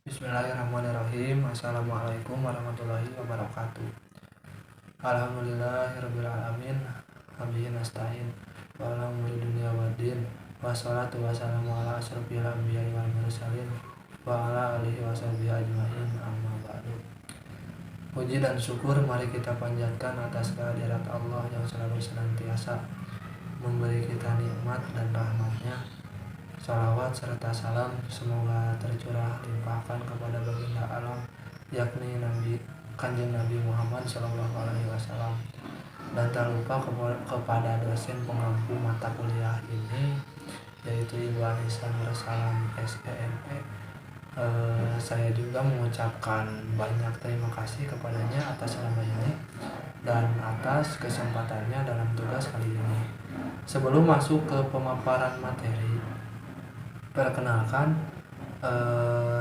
Bismillahirrahmanirrahim. Assalamualaikum warahmatullahi wabarakatuh. Alhamdulillahirabbil alamin. Hamdihi nasta'in. Wa ala umuri dunya waddin. Wassalatu wassalamu ala asyrofil anbiya'i wal mursalin wa ala alihi washabihi ajmain. Amma ba'du. Puji dan syukur mari kita panjatkan atas kehadirat Allah yang selalu senantiasa memberi kita nikmat dan rahmatnya. Salawat serta salam semoga tercurah limpahkan kepada baginda alam, yakni Kanjeng Nabi Muhammad SAW, dan tak lupa kepada dosen pengampu mata kuliah ini, yaitu Ibu Anissa Nursalam SEME. Saya juga mengucapkan banyak terima kasih kepadanya atas selama ini dan atas kesempatannya dalam tugas kali ini. Sebelum masuk ke pemaparan materi, perkenalkan,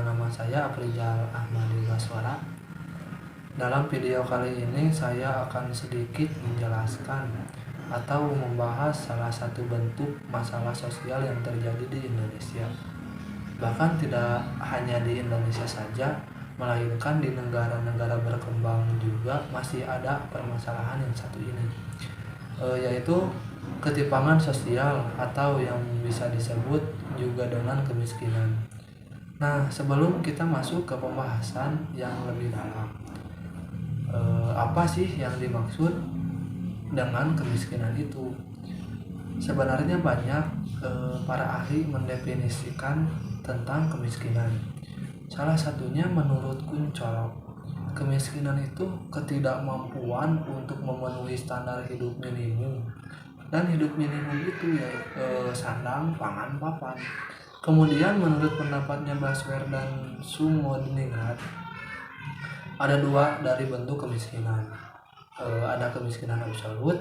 nama saya Afrizal Ahmadi Baswara. Dalam video kali ini saya akan sedikit menjelaskan atau membahas salah satu bentuk masalah sosial yang terjadi di Indonesia. Bahkan tidak hanya di Indonesia saja, melainkan di negara-negara berkembang juga masih ada permasalahan yang satu ini, yaitu ketimpangan sosial atau yang bisa disebut juga dengan kemiskinan. Nah, sebelum kita masuk ke pembahasan yang lebih dalam, apa sih yang dimaksud dengan kemiskinan itu? Sebenarnya banyak para ahli mendefinisikan tentang kemiskinan. Salah satunya menurut Kuncoro, kemiskinan itu ketidakmampuan untuk memenuhi standar hidup minimum. Dan hidup minimum itu ya sandang, pangan, papan. Kemudian menurut pendapatnya Baswedan Sumodiningrat, ada dua dari bentuk kemiskinan. Ada kemiskinan absolut,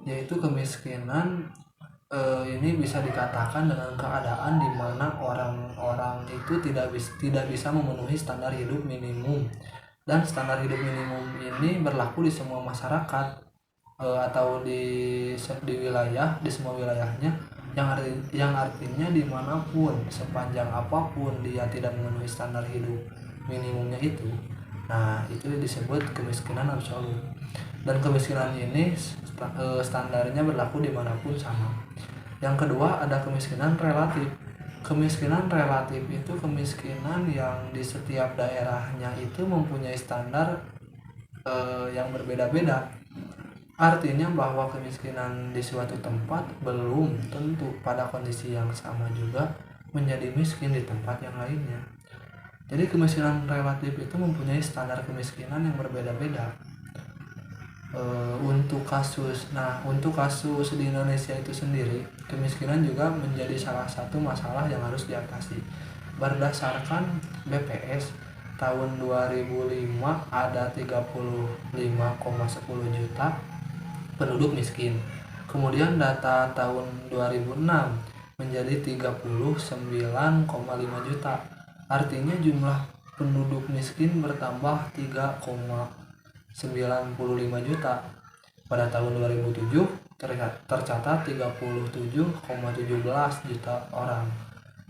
yaitu kemiskinan ini bisa dikatakan dengan keadaan di mana orang-orang itu tidak bisa memenuhi standar hidup minimum. Dan standar hidup minimum ini berlaku di semua masyarakat, atau di semua wilayahnya, yang artinya dimanapun, sepanjang apapun dia tidak memenuhi standar hidup minimumnya itu, nah itu disebut kemiskinan absolut. Dan kemiskinan ini standarnya berlaku dimanapun sama. Yang kedua ada kemiskinan relatif. Kemiskinan relatif itu kemiskinan yang di setiap daerahnya itu mempunyai standar yang berbeda-beda. Artinya bahwa kemiskinan di suatu tempat belum tentu pada kondisi yang sama juga menjadi miskin di tempat yang lainnya. Jadi kemiskinan relatif itu mempunyai standar kemiskinan yang berbeda-beda. Untuk kasus di Indonesia itu sendiri, kemiskinan juga menjadi salah satu masalah yang harus diatasi. Berdasarkan BPS tahun 2005 ada 35,10 juta penduduk miskin. Kemudian data tahun 2006 menjadi 39,5 juta. Artinya jumlah penduduk miskin bertambah 3,95 juta. Pada tahun 2007 tercatat 37,17 juta orang.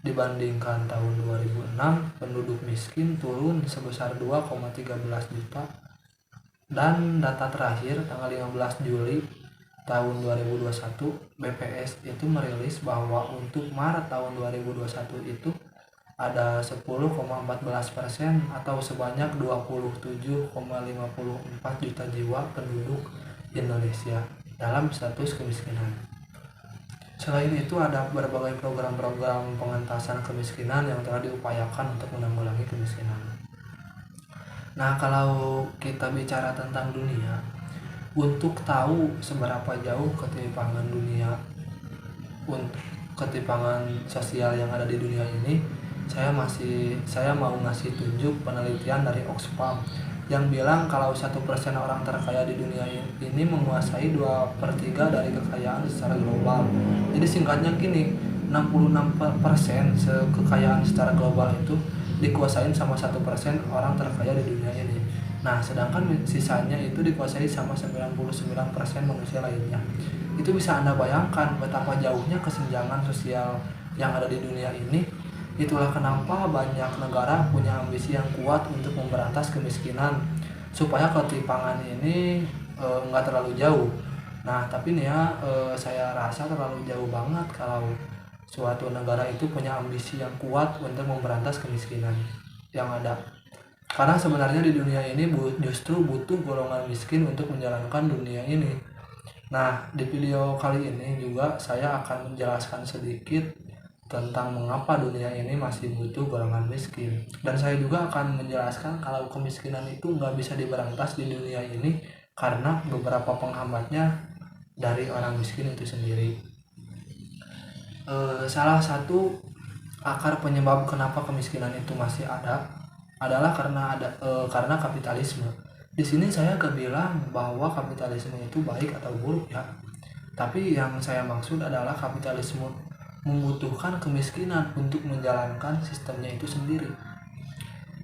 Dibandingkan tahun 2006, penduduk miskin turun sebesar 2,13 juta. Dan data terakhir tanggal 15 Juli tahun 2021, BPS itu merilis bahwa untuk Maret tahun 2021 itu ada 10,14% atau sebanyak 27,54 juta jiwa penduduk Indonesia dalam status kemiskinan. Selain itu ada berbagai program-program pengentasan kemiskinan yang telah diupayakan untuk menanggulangi kemiskinan. Nah, kalau kita bicara tentang dunia, untuk tahu seberapa jauh ketimpangan sosial yang ada di dunia ini, saya mau ngasih tunjuk penelitian dari Oxfam yang bilang kalau 1% orang terkaya di dunia ini menguasai 2/3 dari kekayaan secara global. Jadi singkatnya gini, 66% kekayaan secara global itu dikuasain sama 1% orang terkaya di dunia ini. Nah, sedangkan sisanya itu dikuasai sama 99% manusia lainnya. Itu bisa Anda bayangkan betapa jauhnya kesenjangan sosial yang ada di dunia ini Itulah kenapa banyak negara punya ambisi yang kuat untuk memberantas kemiskinan supaya ketimpangan ini nggak terlalu jauh. Nah, tapi nih ya, saya rasa terlalu jauh banget kalau suatu negara itu punya ambisi yang kuat untuk memberantas kemiskinan yang ada. Karena sebenarnya di dunia ini justru butuh golongan miskin untuk menjalankan dunia ini. Nah, di video kali ini juga saya akan menjelaskan sedikit tentang mengapa dunia ini masih butuh golongan miskin. Dan saya juga akan menjelaskan kalau kemiskinan itu nggak bisa diberantas di dunia ini karena beberapa penghambatnya dari orang miskin itu sendiri. Salah satu akar penyebab kenapa kemiskinan itu masih ada adalah karena kapitalisme. Di sini saya gak bilang bahwa kapitalisme itu baik atau buruk ya. Tapi yang saya maksud adalah kapitalisme membutuhkan kemiskinan untuk menjalankan sistemnya itu sendiri.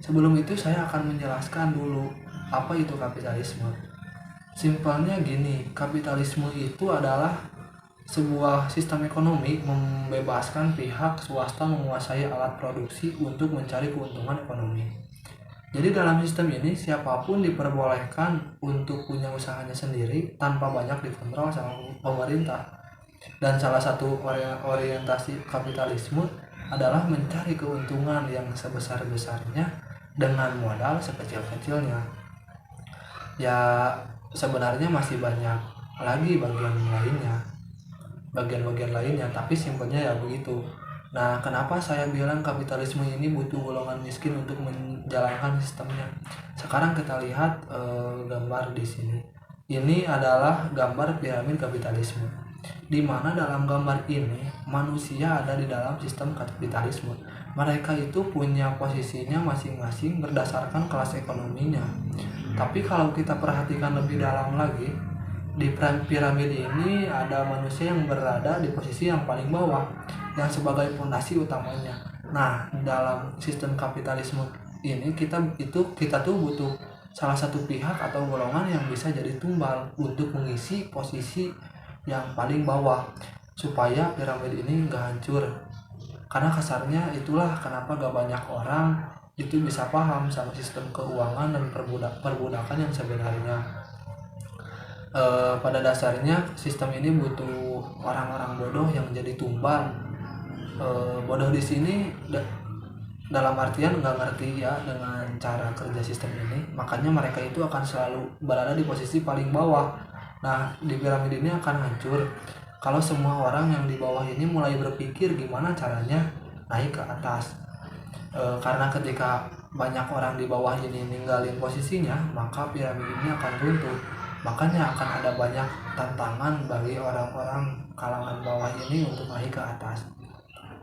Sebelum itu saya akan menjelaskan dulu apa itu kapitalisme. Simpelnya gini, kapitalisme itu adalah sebuah sistem ekonomi membebaskan pihak swasta menguasai alat produksi untuk mencari keuntungan ekonomi. Jadi dalam sistem ini siapapun diperbolehkan untuk punya usahanya sendiri tanpa banyak dikontrol sama pemerintah. Dan salah satu orientasi kapitalisme adalah mencari keuntungan yang sebesar-besarnya dengan modal sekecil-kecilnya. Ya, sebenarnya masih banyak lagi bagian-bagian lainnya, tapi simpelnya ya begitu. Nah, kenapa saya bilang kapitalisme ini butuh golongan miskin untuk menjalankan sistemnya? Sekarang kita lihat gambar di sini. Ini adalah gambar piramid kapitalisme, di mana dalam gambar ini manusia ada di dalam sistem kapitalisme. Mereka itu punya posisinya masing-masing berdasarkan kelas ekonominya. Tapi kalau kita perhatikan lebih dalam lagi, di piramid ini ada manusia yang berada di posisi yang paling bawah, yang sebagai fondasi utamanya. Nah, dalam sistem kapitalisme ini kita tuh butuh salah satu pihak atau golongan yang bisa jadi tumbal untuk mengisi posisi yang paling bawah supaya piramid ini nggak hancur. Karena kasarnya itulah kenapa gak banyak orang itu bisa paham sama sistem keuangan dan perbudakan yang sebenarnya. Pada dasarnya sistem ini butuh orang-orang bodoh yang jadi tumbal. Bodoh di sini dalam artian nggak ngerti ya dengan cara kerja sistem ini, makanya mereka itu akan selalu berada di posisi paling bawah. Nah, di piramid ini akan hancur kalau semua orang yang di bawah ini mulai berpikir gimana caranya naik ke atas. Karena ketika banyak orang di bawah ini ninggalin posisinya, maka piramid ini akan runtuh. Makanya akan ada banyak tantangan bagi orang-orang kalangan bawah ini untuk naik ke atas.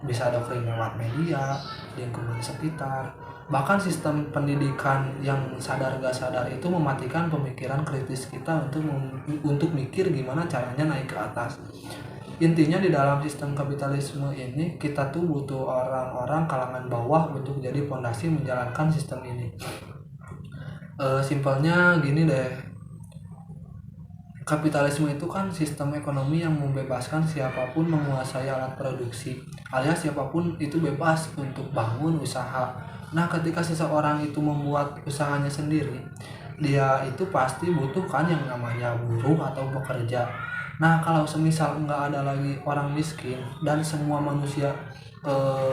Bisa doktrin lewat media, lingkungan sekitar, bahkan sistem pendidikan yang sadar gak sadar itu mematikan pemikiran kritis kita untuk mikir gimana caranya naik ke atas. Intinya di dalam sistem kapitalisme ini kita tuh butuh orang-orang kalangan bawah untuk jadi fondasi menjalankan sistem ini. Simpelnya gini deh. Kapitalisme itu kan sistem ekonomi yang membebaskan siapapun menguasai alat produksi, alias siapapun itu bebas untuk bangun usaha. Nah, ketika seseorang itu membuat usahanya sendiri, dia itu pasti butuh kan yang namanya buruh atau pekerja. Nah, kalau semisal nggak ada lagi orang miskin dan semua manusia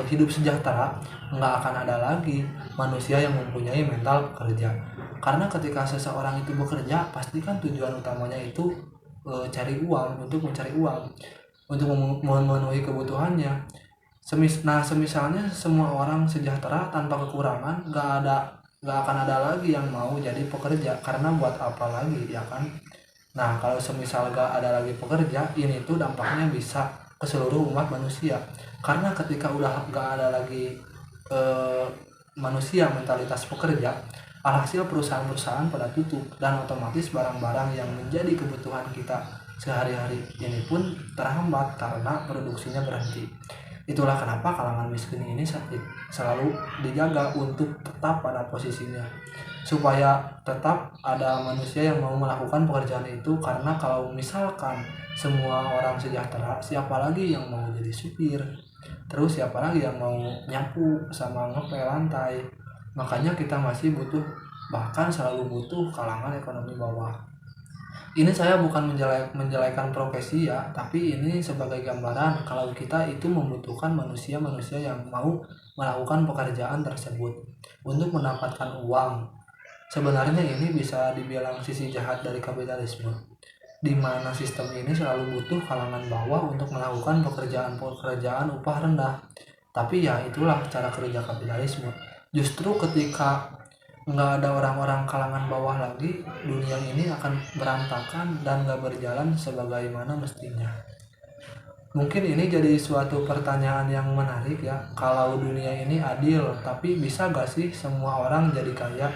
hidup sejahtera, nggak akan ada lagi manusia yang mempunyai mental pekerja. Karena ketika seseorang itu bekerja, pasti kan tujuan utamanya itu cari uang, untuk mencari uang, untuk memenuhi kebutuhannya. Semisalnya semua orang sejahtera tanpa kekurangan, nggak akan ada lagi yang mau jadi pekerja, karena buat apa lagi ya kan? Nah, kalau semisal nggak ada lagi pekerja, ini tuh dampaknya bisa ke seluruh umat manusia. Karena ketika udah nggak ada lagi manusia mentalitas pekerja, alhasil perusahaan-perusahaan pada tutup dan otomatis barang-barang yang menjadi kebutuhan kita sehari-hari ini pun terhambat karena produksinya berhenti. Itulah kenapa kalangan miskin ini selalu dijaga untuk tetap pada posisinya, supaya tetap ada manusia yang mau melakukan pekerjaan itu. Karena kalau misalkan semua orang sejahtera, siapa lagi yang mau jadi supir, terus siapa lagi yang mau nyapu sama ngepel lantai. Makanya kita masih butuh, bahkan selalu butuh kalangan ekonomi bawah. Ini saya bukan menjelekan profesi ya, tapi ini sebagai gambaran kalau kita itu membutuhkan manusia-manusia yang mau melakukan pekerjaan tersebut untuk mendapatkan uang. Sebenarnya ini bisa dibilang sisi jahat dari kapitalisme, di mana sistem ini selalu butuh kalangan bawah untuk melakukan pekerjaan-pekerjaan upah rendah. Tapi ya itulah cara kerja kapitalisme. Justru ketika nggak ada orang-orang kalangan bawah lagi, dunia ini akan berantakan dan nggak berjalan sebagaimana mestinya. Mungkin ini jadi suatu pertanyaan yang menarik ya, kalau dunia ini adil, tapi bisa gak sih semua orang jadi kaya?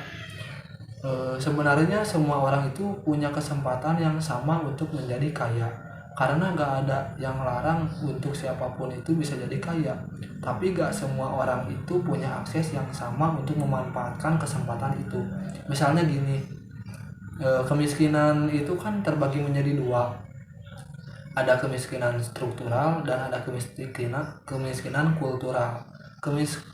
Sebenarnya semua orang itu punya kesempatan yang sama untuk menjadi kaya, karena gak ada yang larang untuk siapapun itu bisa jadi kaya. Tapi gak semua orang itu punya akses yang sama untuk memanfaatkan kesempatan itu. Misalnya gini, kemiskinan itu kan terbagi menjadi dua. Ada kemiskinan struktural dan ada kemiskinan kultural.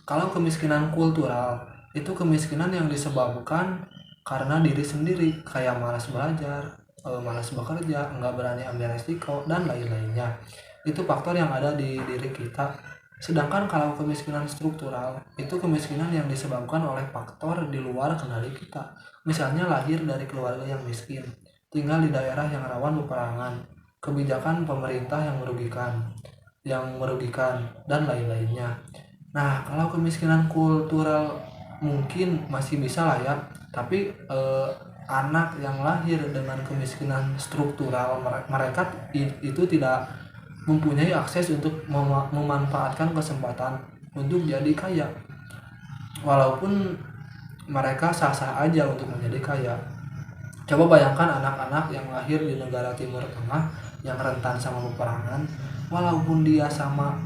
Kalau kemiskinan kultural itu kemiskinan yang disebabkan karena diri sendiri, kayak malas belajar, malas bekerja, nggak berani ambil resiko, dan lain-lainnya. Itu faktor yang ada di diri kita. Sedangkan kalau kemiskinan struktural, itu kemiskinan yang disebabkan oleh faktor di luar kendali kita. Misalnya lahir dari keluarga yang miskin, tinggal di daerah yang rawan peperangan, kebijakan pemerintah yang merugikan, dan lain-lainnya. Nah, kalau kemiskinan kultural mungkin masih bisa lah ya, tapi anak yang lahir dengan kemiskinan struktural, mereka itu tidak mempunyai akses untuk memanfaatkan kesempatan untuk jadi kaya, walaupun mereka sah-sah aja untuk menjadi kaya. Coba bayangkan anak-anak yang lahir di negara Timur Tengah yang rentan sama peperangan, walaupun dia sama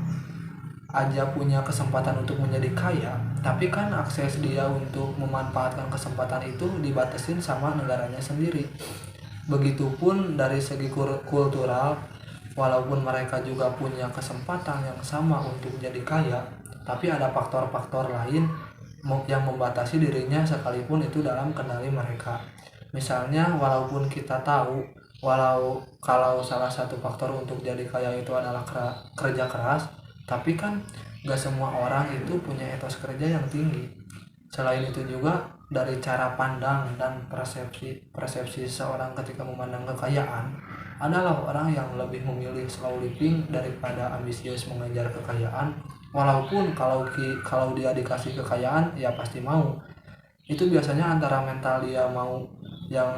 aja punya kesempatan untuk menjadi kaya, tapi kan akses dia untuk memanfaatkan kesempatan itu dibatasin sama negaranya sendiri. Begitupun dari segi kultural, walaupun mereka juga punya kesempatan yang sama untuk jadi kaya, tapi ada faktor-faktor lain yang membatasi dirinya sekalipun itu dalam kendali mereka. Misalnya, walaupun kita tahu kalau salah satu faktor untuk jadi kaya itu adalah kerja keras, tapi kan gak semua orang itu punya etos kerja yang tinggi. Selain itu juga dari cara pandang dan persepsi seorang ketika memandang kekayaan, adalah orang yang lebih memilih slow living daripada ambisius mengejar kekayaan. Walaupun kalau dia dikasih kekayaan ya pasti mau. Itu biasanya antara mental dia mau yang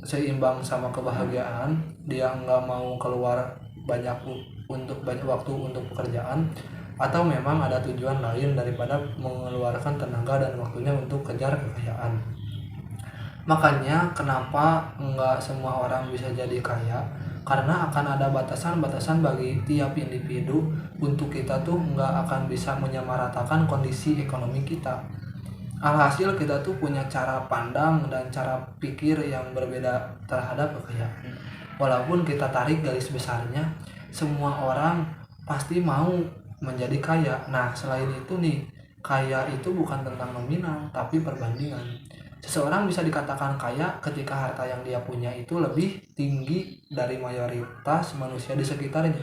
seimbang sama kebahagiaan, dia nggak mau keluar banyak waktu untuk pekerjaan, atau memang ada tujuan lain daripada mengeluarkan tenaga dan waktunya untuk kejar kekayaan. Makanya kenapa nggak semua orang bisa jadi kaya, karena akan ada batasan-batasan bagi tiap individu. Untuk kita tuh nggak akan bisa menyamaratakan kondisi ekonomi kita. Alhasil kita tuh punya cara pandang dan cara pikir yang berbeda terhadap kekayaan. Walaupun kita tarik garis besarnya, semua orang pasti mau menjadi kaya. Nah, selain itu nih, kaya itu bukan tentang nominal, tapi perbandingan. Seseorang bisa dikatakan kaya ketika harta yang dia punya itu lebih tinggi dari mayoritas manusia di sekitarnya.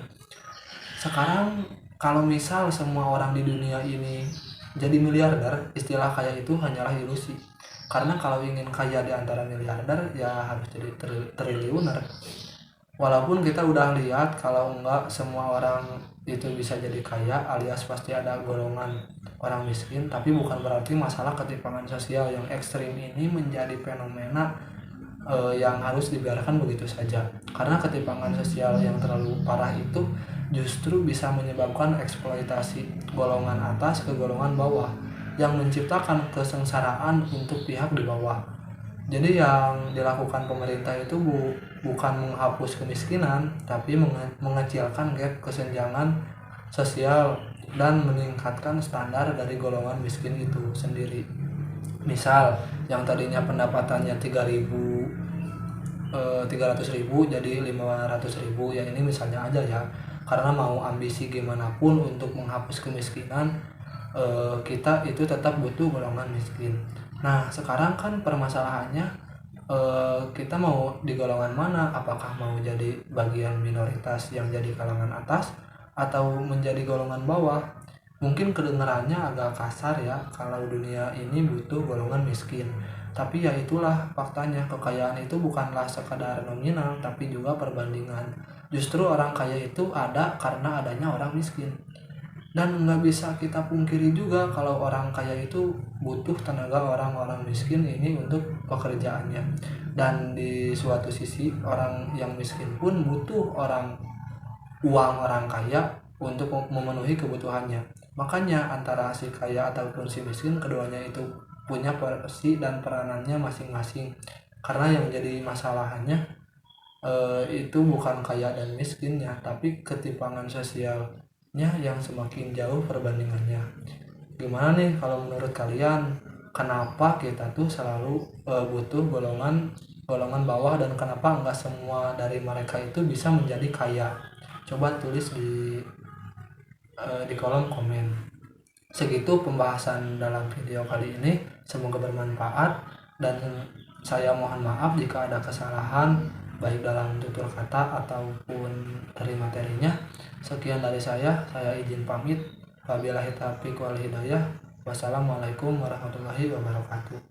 Sekarang, kalau misal semua orang di dunia ini jadi miliarder, istilah kaya itu hanyalah ilusi. Karena kalau ingin kaya di antara miliarder, ya harus jadi triliuner. Walaupun kita udah lihat kalau enggak semua orang itu bisa jadi kaya, alias pasti ada golongan orang miskin, tapi bukan berarti masalah ketimpangan sosial yang ekstrim ini menjadi fenomena yang harus dibiarkan begitu saja. Karena ketimpangan sosial yang terlalu parah itu justru bisa menyebabkan eksploitasi golongan atas ke golongan bawah, yang menciptakan kesengsaraan untuk pihak di bawah. Jadi yang dilakukan pemerintah itu bukan menghapus kemiskinan, tapi mengecilkan gap kesenjangan sosial dan meningkatkan standar dari golongan miskin itu sendiri. Misal yang tadinya pendapatannya 300.000 jadi 500.000, ya ini misalnya aja ya, karena mau ambisi gimana pun untuk menghapus kemiskinan, kita itu tetap butuh golongan miskin. Nah sekarang kan permasalahannya, kita mau di golongan mana, apakah mau jadi bagian minoritas yang jadi kalangan atas atau menjadi golongan bawah. Mungkin kedengarannya agak kasar ya kalau dunia ini butuh golongan miskin, tapi ya itulah faktanya, kekayaan itu bukanlah sekadar nominal tapi juga perbandingan. Justru orang kaya itu ada karena adanya orang miskin. Dan nggak bisa kita pungkiri juga kalau orang kaya itu butuh tenaga orang-orang miskin ini untuk pekerjaannya. Dan di suatu sisi orang yang miskin pun butuh uang orang kaya untuk memenuhi kebutuhannya. Makanya antara si kaya ataupun si miskin, keduanya itu punya porsi dan peranannya masing-masing. Karena yang jadi masalahnya, itu bukan kaya dan miskinnya, tapi ketimpangan sosialnya yang semakin jauh perbandingannya. Gimana nih kalau menurut kalian, kenapa kita tuh selalu butuh golongan bawah, dan kenapa enggak semua dari mereka itu bisa menjadi kaya? Coba tulis di kolom komen. Segitu pembahasan dalam video kali ini, semoga bermanfaat, dan saya mohon maaf jika ada kesalahan baik dalam tutur kata ataupun dari materinya. Sekian dari saya izin pamit. Wabillahi taufiq wal hidayah. Wassalamualaikum warahmatullahi wabarakatuh.